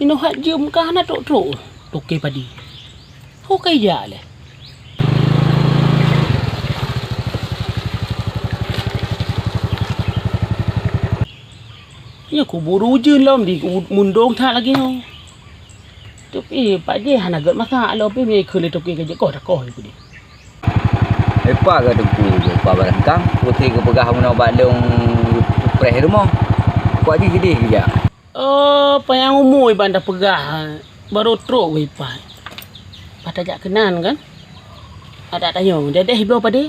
no hat jum ka na tok toke padi ho kai ja le ya ku buru jun lom di mundong tha lagi no tapi padi hana gat masa lo pe me khule toke ka je ko ta ko ku di Epa ke dengku pa barangkang putih ke pegah mun obat long preh rumah. Kuat gede ya. Payang umui banda pegah baru truk we pa. Pada jak kenan kan? Ada tayong, dedeh ibu apa deh?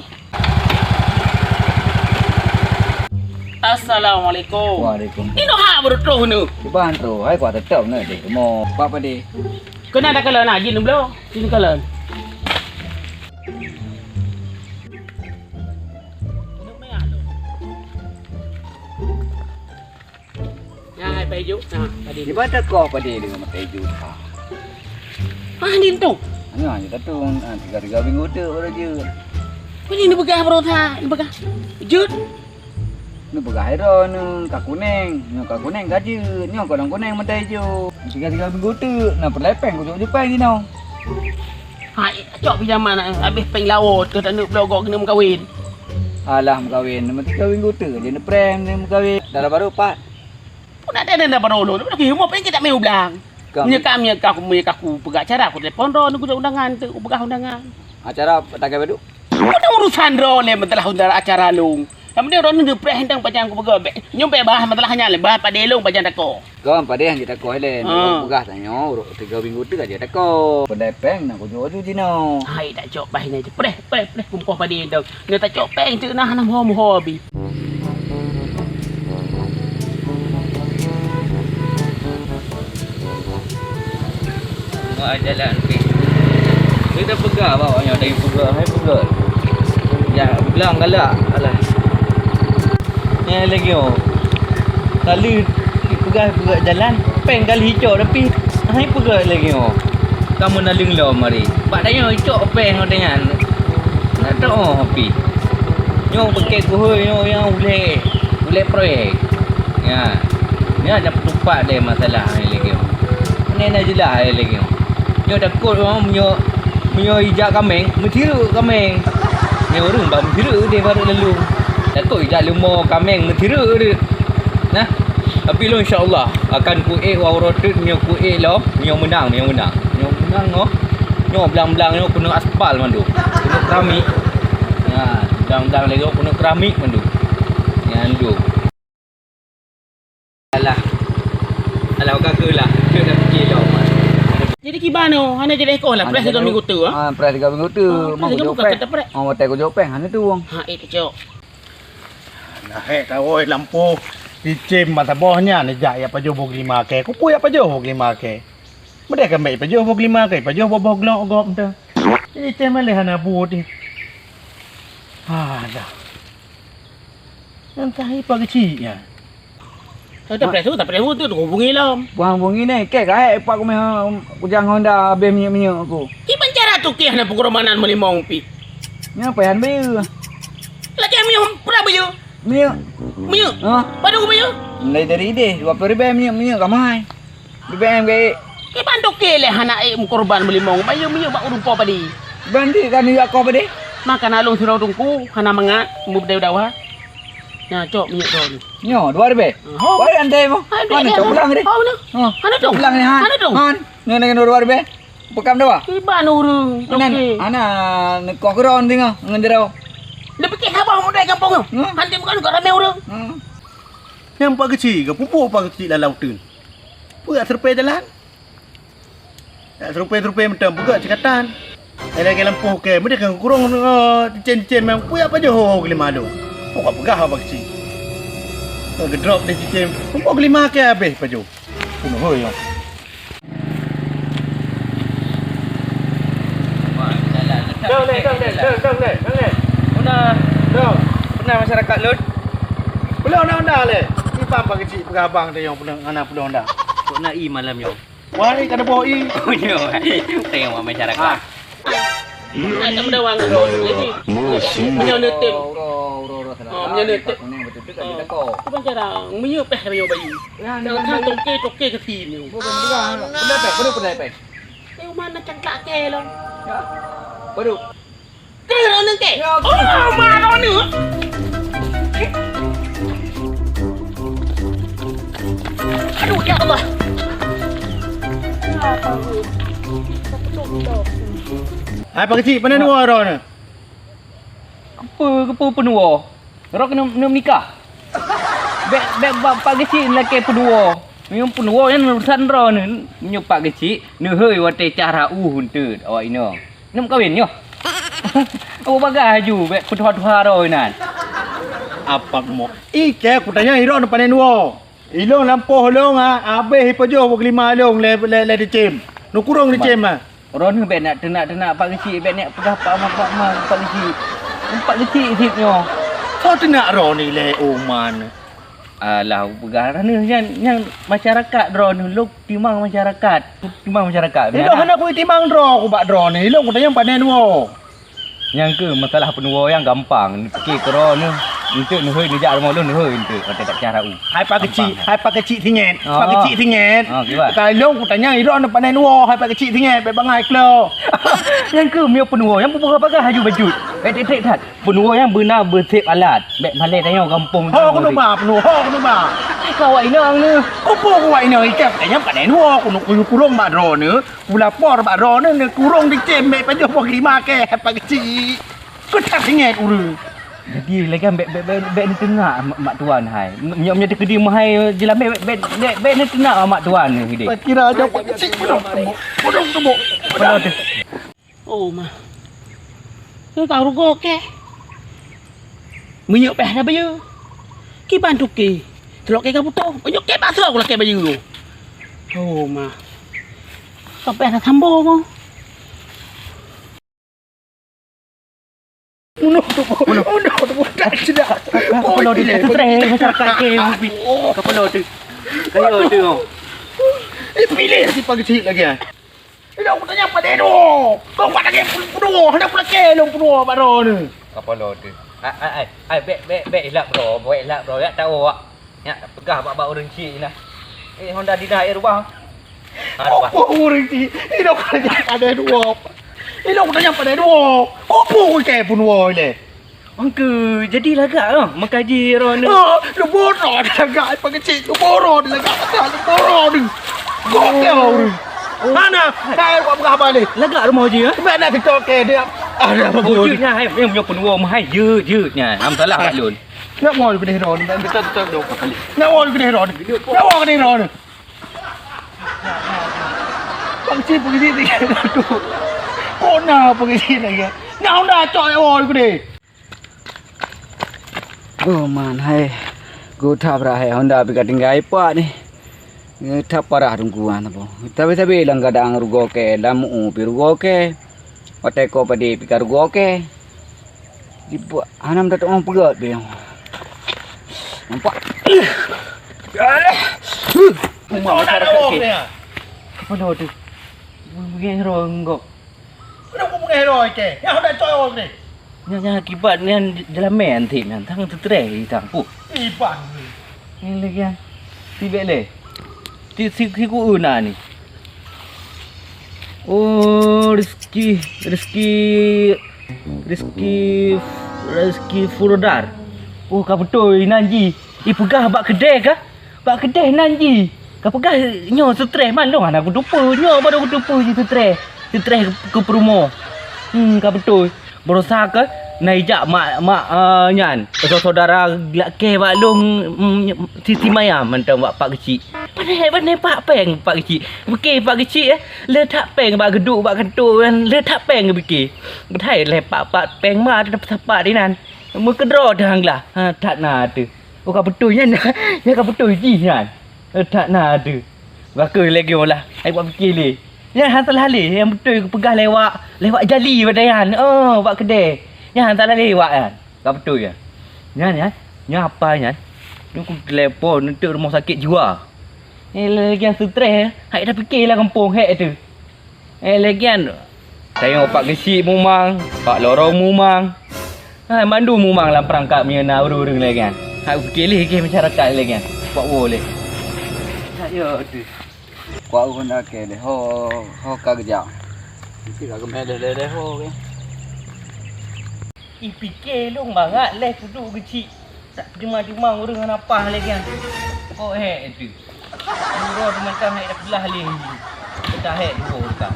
Assalamualaikum. Waalaikumsalam. Ini ha baru truk nu. Ban tro, hai kuat tetap ne deh. Mo apa deh? Kena ada kalan aja nu blo. Sini kalan. Peju, nah tadi. Di mana kau pada dengan peju? Ni tu. Hanya kita tu, tiga minggu tu orang je. Ini begah bro tha, ini begah. Jut. Ni pegah hero ni kak kuning gaji. Ni orang kuning mentai je. Tiga minggu tu, nak perlepeng kau Jepang ni no. Hai, cok pinjaman habis peng laut, tu tak nak blogok kena kawin. Alah kawin, mesti kawin minggu tu je ni prem ni kawin. Dah baru pak. Nak ada parolo. Nak pergi rumah pengen tak mau belang. Menyeka aku pegak acara aku telefon ro aku undangan tu, pegah undangan. Acara tak bedu. Ada urusan ro le masalah undang acara lung. Yang penting ro ni preh hentang pajang aku pegak. Nyompe bah masalah hanya le bah pada lung pajang tako. Kau pada yang kita kau len. Pegah tanya ro 3 minggu tu aja tako. Pendepeng nak aku jual tu jino. Hai tak cok bah ni je. Preh kumpul pada endang. Ni tak cok peng tu nah mo abi. Jalan okey. Kita pegang bawahnya dari pegang hai pegang. Ya, belang galak. Alah. Ni lagi oh. Kali pegang jalan, peng kali hijau tapi hai pegang lagi oh. Kamu nak linglo mari. Pak daya hijau peng dengan. Nak tu oh api. Nyo pakai kuhui nyo yang boleh proyek. Ya. Ni ada petupat dia masalah ni lagi. Ni nak jelas lagi. Nyo takut orang menyo ijak kameng, mentiru kameng. Ni orang bang mentiru dia baru lalu. Takut ijak lemo kameng mentiru dia. Nah. Tapi lo insya-Allah akan kuih warotut nyo kuih lo, nyo menang. Nyo menang no. Nyo belang-belang nyo penuh aspal mandu. Penuh keramik. Ha, belang-belang lagi penuh keramik mandu. Nyandu. Alah kagaklah. Dia dah pergi lo. Jadi gimana? Hana jadi ekor lah. Press 3 minggu tu ah. Press 3 minggu tu. Mau jopeng. Mau tak jopeng hanya tu wong. Ha itu cok. Nah, tahu lampu dicem mata bawahnya ni jak ya pajo bog 5k. Kupu ya pajo bog 5k. Mereka mai pajo bog 5k, pajo bog glok gop dah. Ini cem le hana buat ni. Dah. Entah apa kecil ya. Tak press tu hubungi lah. Buang bungi ni kek ai pak ku ujang Honda habis minyak aku. Iban cara tu keh na pengorbanan melimong pi. Ni apa yang bil? Lagi minyak berapa je? Minyak. Ha? Pada aku minyak? Dari ide 20 ribu minyak kamai. BBM ke. Iban tu keh le hana korban melimong. Bayu minyak bak rupa padi. Bandi kan ni aku apa deh? Makan alung sirau tungku hana mangat mu dawa. Nah, cok minyak tu ni. Nyo 2 ribu. Wai andai mo. Mana cok pulang ni? Hana dong. Pulang ni han. Hana dong. Han. Ni 2 ribu. Pekam dah. Iban urang. Okey. Ana kau keron tengah ngenderau. Lebih ke abah muda kampung tu. Hanti bukan kau ramai orang. Yang pak kecil ke pupuk pak kecil dalam lautun. Pegak serpai jalan. Tak serpai macam pegak cekatan. Lagi lampu ke, mereka kurang cicen memang puya apa je ho kelima tu. Pokok pegah apa kecil. Gedrop dia cicen, pokok kelima ke habis paju. Punuh ho yo. Dong. Pernah masyarakat Lut? Belum dah le. Ni apa kecil pegah abang tu yang pernah anak belum dah. Kok nak i malam yo? Wah, ni kada bawa i. Oh yo. Tengok masyarakat. Ada berdawang. Ini. Menyonetim. Ro. Menyonetim. kat dia takut. Kau macam dah menyepeh punya bayi. Ya, Dah kan toke ke sini. Bukan juga. Benar pek, benar pek. Eh mana cangkak ke lo? Ya. Baru. Terus ni ke? Ya, Oh, mana ni? Aduh ya Allah. Hai pak kecil, mana dua orang ni? Apa penua? Orang kena menikah. Bek pak kecil lelaki penua. Memang penua yang urusan ro ni. Menyo pak kecil, ne hei wate cara huntet awak ino. Nam kahwin nyo. Apa bagai ju bek petua-tua ro nan. Apa mo? Ike aku tanya hiro depan dua. Ilong lampuh long habis pajoh pukul 5 long le dicem. Nu kurung dicem ah. Orang ni bek nak tenak pak kecil bek nak pedah pak kecil. Pak kecil hidupnya. Kau tenak ro ni le Oman. Alah perkara ni yang masyarakat ro ni lu timang masyarakat. Ilong hendak aku timang ro aku bak ro ni. Ilong aku tanya pandai dua. Yang ke masalah penua yang gampang. Fikir kero ni. Untuk ni hei ni jak rumah lu ni hei untuk kata tak cara u. Hai pak kecil tingit. Oh. Pak kecil tingit. Oh, kibat. Kalau aku tanya hiro nak pandai dua. Hai pak kecil tingit bek bangai klo. Yang ke mio penua yang pupuk bagai haju bajut. Tek tat. Penua yang benar bersip alat. Bek balai tanya kampung. Ho aku nak ba penuh. Ho aku nak ba. Kau awak inang ni. Kupu aku buat ini ikan tanya pandai dua. Aku nak kurung bak ro ni. Pula por bak ro ni kurung dicem bek pajoh pukul 5 ke hai pak kecil. Kau tak tingit uru. Jadi lagi kan bek ni tengah mak tuan hai. Nyok terkedi mahai jelam bek ni tengah mak tuan ni hidup. Kira aja pak kecil bodoh tembok. Kalau tu. Oh mah. Tu tahu rugo ke? Menyepeh dah bayu. Ki bantu ki. Telok ke kamu tu. Menyok ke pasal aku laki bayu. Oh mah. Sampai nak sambung mo. Uno tak sudah. Kapalo tu stres masyarakat ke hobi. Kapalo tu. Kayo tu. Pilih si pak kecil lagi ah. Ida aku tanya pada do. Kau pada ke penuh, hendak pula ke long penuh baro ni. Kapalo tu. Bek elak bro ya tahu awak. Ya pegah bak orang cik nah. Honda Dina air rumah. Apa orang ni? Ida aku tanya pada dua. Ida aku tanya pada dua. Apa aku ke penuh ni? Angke jadi lagak ah makaji ron. Lu bodoh agak pak kecil. Lu bodoh agak. Lu bodoh ni. Kau ke orang? Mana? Saya buat apa ni? Lagak rumah je ah. Mana kita ke dia? Ada apa pun. Wujudnya hai yang punya penua mahai je-nya. Am salah kat lun. Nak mau ke dia ron, betul dok kali. Nak mau ke dia ron. Nak mau ke dia ron. Pangsi pergi dia tu. Kau nak pergi lagi. Nak dah cok mau ke dia. Oh man hai. Go thap ra hai Honda bi katinggai pa ni. Ni thap parah tungguan apa. Tapi lang kadang rugo ke lamu pi rugo ke. Ote ko padi pi rugo ke. Dibuat anam dak orang pegat be. Nampak. Mau masyarakat ke. Apa dah tu? Mungkin ro engkau. Kenapa pergi ron ke? Yang dah cok orang ni. Yang akibat ni dalam men thik nan thang stres tang pu. Iban. Ni lagi kan. Tibek le. Si ku una ni. Oh, rezeki Furodar. Oh, kau betul Nanji. Pegah bak kedai kah? Bak kedai Nanji. Kau pegah nyo stres man long aku lupa nyo baru aku lupa je stres. Stres ke promo. Kau betul. Berusaha ke naijak mak nyan. Saudara gelak ke bak long sisi maya mantap bak pak kecil. Pandai pak peng pak kecil. Fikir pak kecil le tak peng bak geduk bak kentuk kan le tak peng ke fikir. Betai le pak peng ma ada sapak di nan. Mu kedro dang lah. Tak na tu. Oh kau betul nya kau betul ji kan. Tak na tu. Baka lagi lah. Ai buat fikir le. Yang hantar halih yang betul aku pegah lewat jali badayan. Oh buat kedai. Yang hantar lewat kan. Kau betul ya. Nya apa nya? Ni aku telefon untuk rumah sakit jiwa. Lagi yang stres. Hai dah fikirlah kampung hek tu. Lagi kan. Tengok pak kecil mumang, pak lorong mumang. Mandu mumang lah perangkap punya na urung-urung lagi kan. Hai fikir lagi masyarakat lagi kan. Pak boleh. Saya tu. Kuat pun dah ke deh. Ho kerja. Mesti kagak ada deh ho ke. Fikir lu banget leh kudu kecil. Tak cuma urang dengan apa lagi kan. Oh tu. Murah teman-teman hai dah belah lagi. Dah ho ka.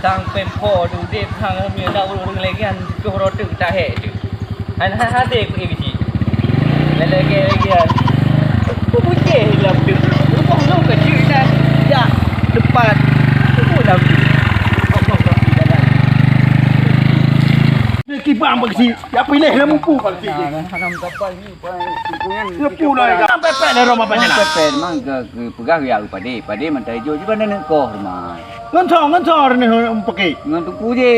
Sang pempo tu dep hang punya dah urang lagi kan. Tu rotu dah tu. Han hade ku kecil. Lagi kan. Aku putih dalam tu. Rumah tu kecil dah. Ya, depan. Aku dah tu. Kibang pagi. Ya pilih lah mumpu pagi. Hanam kapal ni pun Lepu lah kan. Pepek dah rumah banyak lah. Pepek mang ke pegang ya pade mantai jo juga nak ko rumah. Ngan ni pakai. Ngan tu je.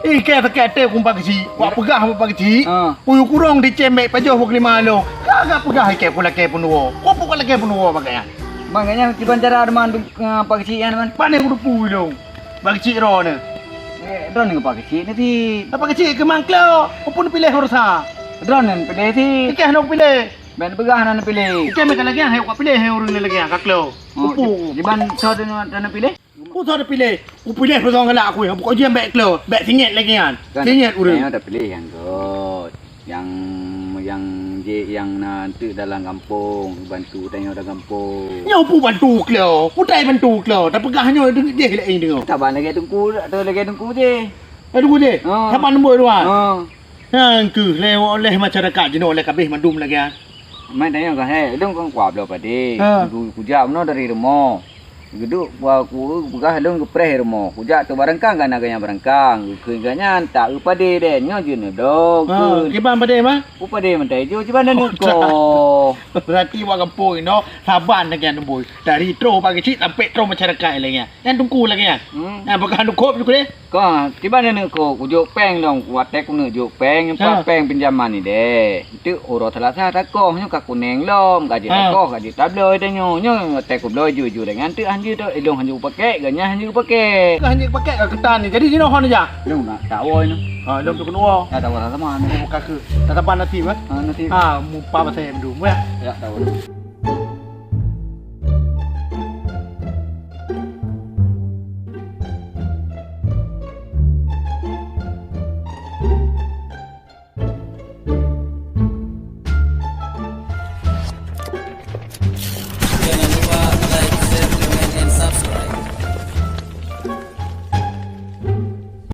Kaya te kumpa kecil. Wak pegah apa kecil. Ha. Puyu kurang di cemek pajoh puk 5 lo. Kagak pegah ke pula ke penuo. Kau pukul lagi penuo pakai. Makanya kiban cara arman apa kecil man. Pane kudu puyu lo. Bagi cik ro ni. Drone ke pak kecil nanti. Apa kecil ke mangklo. Pun pilih ursa. Drone nan pilih ti. Ikah nak pilih. Ben pegah nan pilih. Ikah mek lagi hai wak pilih hai urang lagi kaklo. Upu. Kiban so dan pilih. Ku tak ada pilih. Ku pilih pasal ngalak aku. Pokok je baik klo. Baik singit lagi kan. Singit urang. Saya dah pilih yang god. Yang nanti dalam kampung bantu tanya orang kampung. Nya upu bantu klo. Putai bantu klo. Tak pegahnya dia lagi dengar. Taban lagi tunggu tu lagi tunggu je. Aduh je. Siapa nombor tu ah? Ha. Hang ke oleh masyarakat je oleh kabeh mandum lagi ah. Mai tanya kan dong kan kuap lo pade. Ha. Ku jam no dari rumah. Geduk aku begah dong ke preh rumah. Ku jak tu barangkang kan agaknya barangkang. Ku ganya tak pade den nyo je ne dong. Kiban pade mah? Ku pade mentai jo cuba dan ko. Berarti wak kampung no saban lagi nombor. Dari tro pagi cik sampai tro masyarakat lagi. Yang tunggu lagi ah. Nah bakal kop juga deh. Ko tiba ne ko ku jok peng dong kuat tek ku ne jok peng empat peng pinjaman ni deh. Itu oro telasa takoh nyo ka kuneng lom gaji takoh gaji tabloid nyo tek ku bloy ju dengan tu anju tu ilong hanju pakai ganya hanju pakai. Kan hanya pakai ketan ni. Jadi sini hon aja. Dong nak tak woi no. Lom tu kenuo. Ya tak wala sama. Buka ke. Tatapan nanti mah. Nanti. Mu pa pasai mdu. Ya. Ya tak wala.